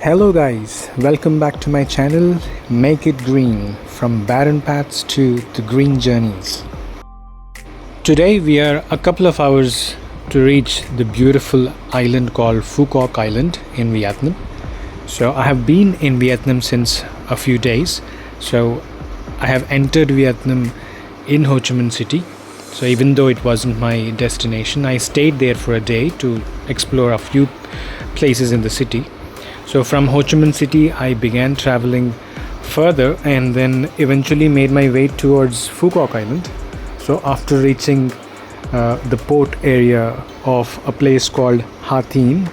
Hello guys, welcome back to my channel Make It Green, from barren paths to the green journeys. Today we are a couple of hours to reach the beautiful island called Phu Quoc Island in Vietnam. So I have been in Vietnam since a few days. So I have entered Vietnam in Ho Chi Minh City. So even though it wasn't my destination, I stayed there for a day to explore a few places in the city. So from Ho Chi Minh City, I began traveling further and then eventually made my way towards Phu Quoc Island. So after reaching the port area of a place called Ha Tien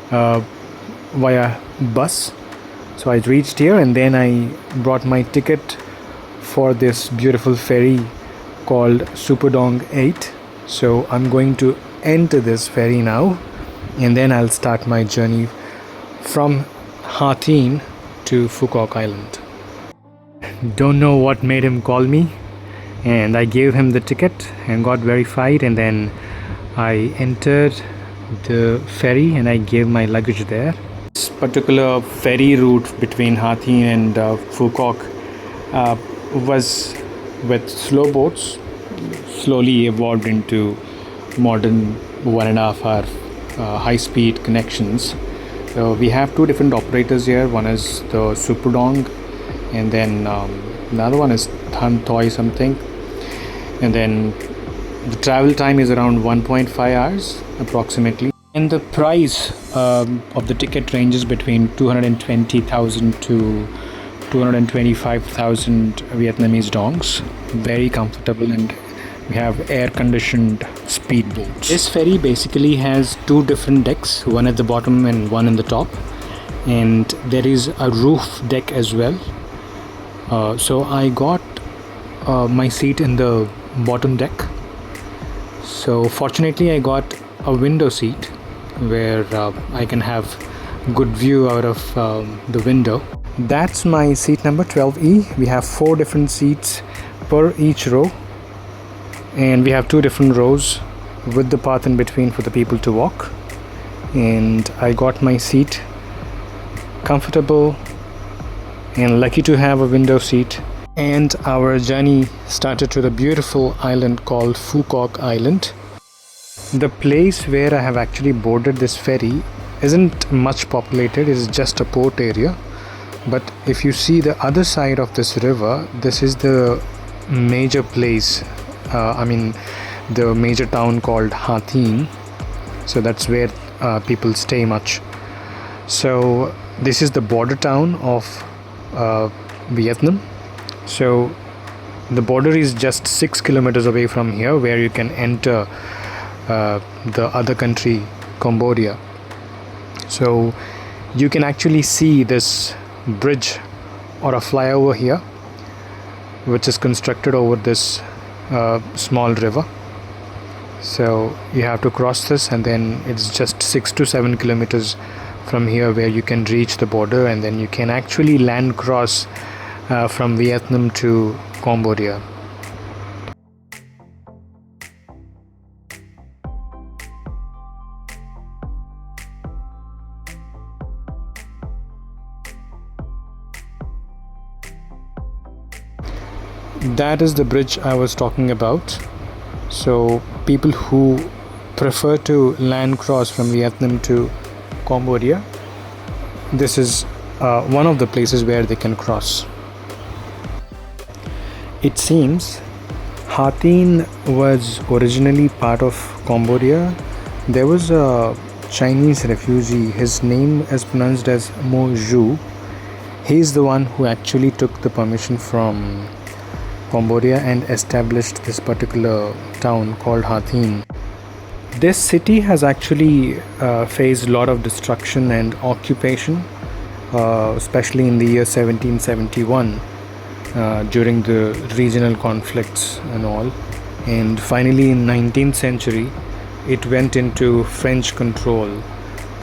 via bus, so I reached here and then I brought my ticket for this beautiful ferry called Superdong 8. So I'm going to enter this ferry now and then I'll start my journey from Ha Tien to Phu Quoc Island. Don't know what made him call me, and I gave him the ticket and got verified, and then I entered the ferry and I gave my luggage there. This particular ferry route between Ha Tien and Phu Quoc was with slow boats, slowly evolved into modern 1.5 hour high-speed connections. So we have two different operators here. One is the Superdong, and then another one is Than Toi something. And then the travel time is around 1.5 hours approximately. And the price of the ticket ranges between 220,000 to 225,000 Vietnamese dongs. Very comfortable, and we have air-conditioned speedboats. This ferry basically has two different decks, one at the bottom and one in the top, and there is a roof deck as well. So I got my seat in the bottom deck. So fortunately I got a window seat where I can have good view out of the window. That's my seat number 12E. We have 4 different seats per each row, and we have 2 different rows with the path in between for the people to walk. And I got my seat, comfortable and lucky to have a window seat. And our journey started to the beautiful island called Phu Quoc Island. The place where I have actually boarded this ferry isn't much populated. It's just a port area, but if you see the other side of this river, this is the major place, the major town called Ha Tien. So that's where people stay much. So this is the border town of Vietnam. So the border is just 6 kilometers away from here, where you can enter the other country, Cambodia. So you can actually see this bridge or a flyover here, which is constructed over this small river. So you have to cross this, and then it's just 6 to 7 kilometers from here where you can reach the border, and then you can actually land cross from Vietnam to Cambodia. That is the bridge I was talking about. So people who prefer to land cross from Vietnam to Cambodia, this is one of the places where they can cross. It seems Ha Tien was originally part of Cambodia. There was a Chinese refugee, his name is pronounced as Mo Zhu. He is the one who actually took the permission from Cambodia and established this particular town called Ha Tien. This city has actually faced a lot of destruction and occupation, especially in the year 1771 during the regional conflicts and all. And finally in 19th century it went into French control.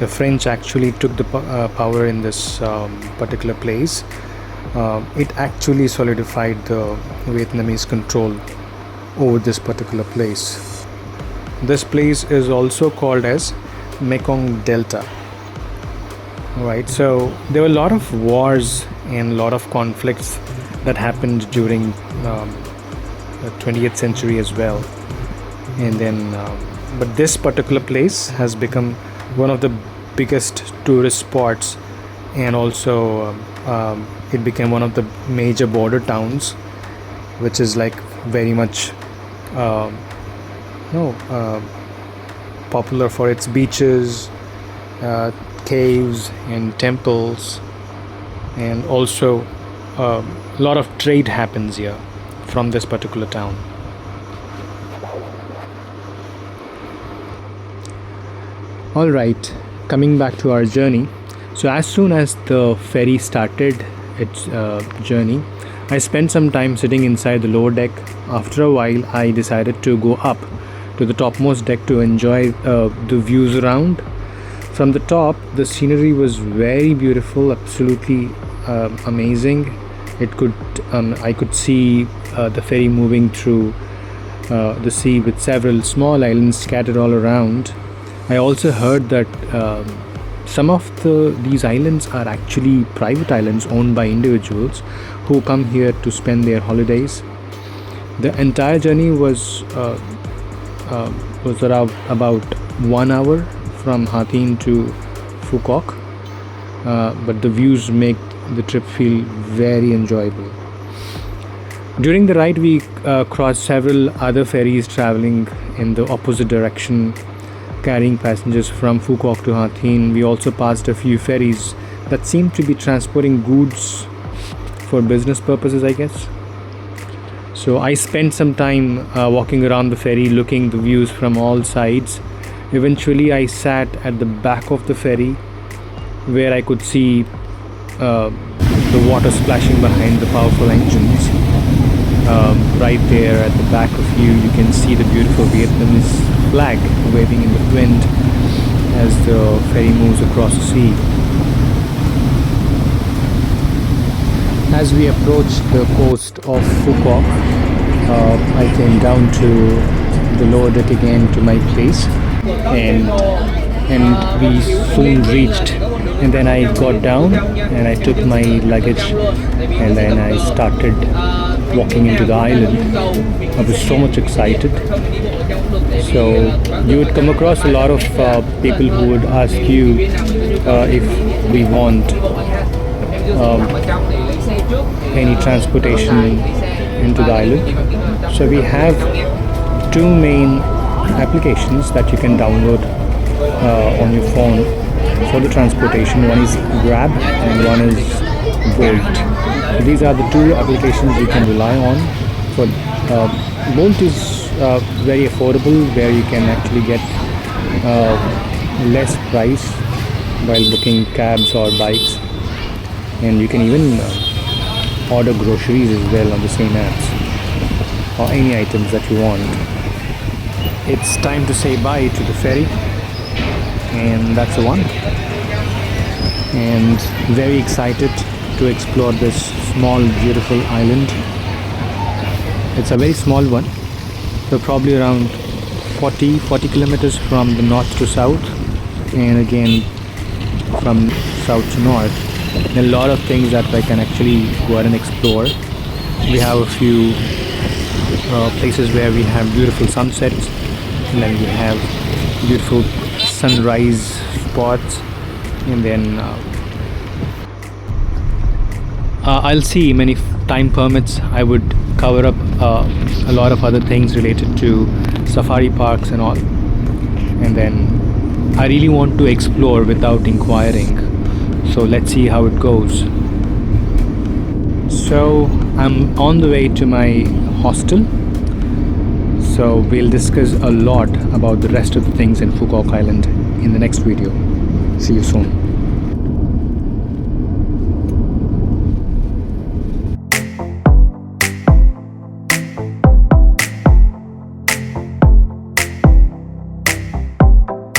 The French actually took the power in this particular place. It actually solidified the Vietnamese control over this particular place. This place is also called as Mekong Delta. Right, so there were a lot of wars and a lot of conflicts that happened during the 20th century as well. And then, but this particular place has become one of the biggest tourist spots, and also it became one of the major border towns, which is like very much uh, no, popular for its beaches, caves, and temples, and also a lot of trade happens here from this particular town. All right, coming back to our journey. So as soon as the ferry started its journey, I spent some time sitting inside the lower deck. After a while, I decided to go up to the topmost deck to enjoy the views around. From the top, the scenery was very beautiful, absolutely amazing. I could see the ferry moving through the sea with several small islands scattered all around. I also heard that some of these islands are actually private islands owned by individuals who come here to spend their holidays. The entire journey was around about 1 hour from Ha Tien to Phu Quoc, but the views make the trip feel very enjoyable. During the ride, we crossed several other ferries traveling in the opposite direction, carrying passengers from Phu Quoc to Ha Tien. We also passed a few ferries that seemed to be transporting goods for business purposes, I guess. So I spent some time walking around the ferry, looking the views from all sides. Eventually, I sat at the back of the ferry, where I could see the water splashing behind the powerful engines. Right there at the back of you can see the beautiful Vietnamese flag waving in the wind as the ferry moves across the sea. As we approached the coast of Phu Quoc, I came down to the lower deck again to my place, and we soon reached. And then I got down and I took my luggage, and then I started walking into the island. I was so much excited. So you would come across a lot of people who would ask you if we want any transportation into the island. So we have two main applications that you can download on your phone for the transportation. One is Grab and one is Bolt. These are the two applications you can rely on. For Bolt is very affordable, where you can actually get less price while booking cabs or bikes, and you can even order groceries as well on the same apps, or any items that you want. It's time to say bye to the ferry, and that's the one. And very excited to explore this small beautiful island. It's a very small one, so probably around 40 kilometers from the north to south, and again from south to north. There are a lot of things that I can actually go out and explore. We have a few places where we have beautiful sunsets, and then we have beautiful sunrise spots, and then I'll see many time permits. I would cover up a lot of other things related to safari parks and all, and then I really want to explore without inquiring, so let's see how it goes. So I'm on the way to my hostel, so we'll discuss a lot about the rest of the things in Phu Quoc Island in the next video. See you soon.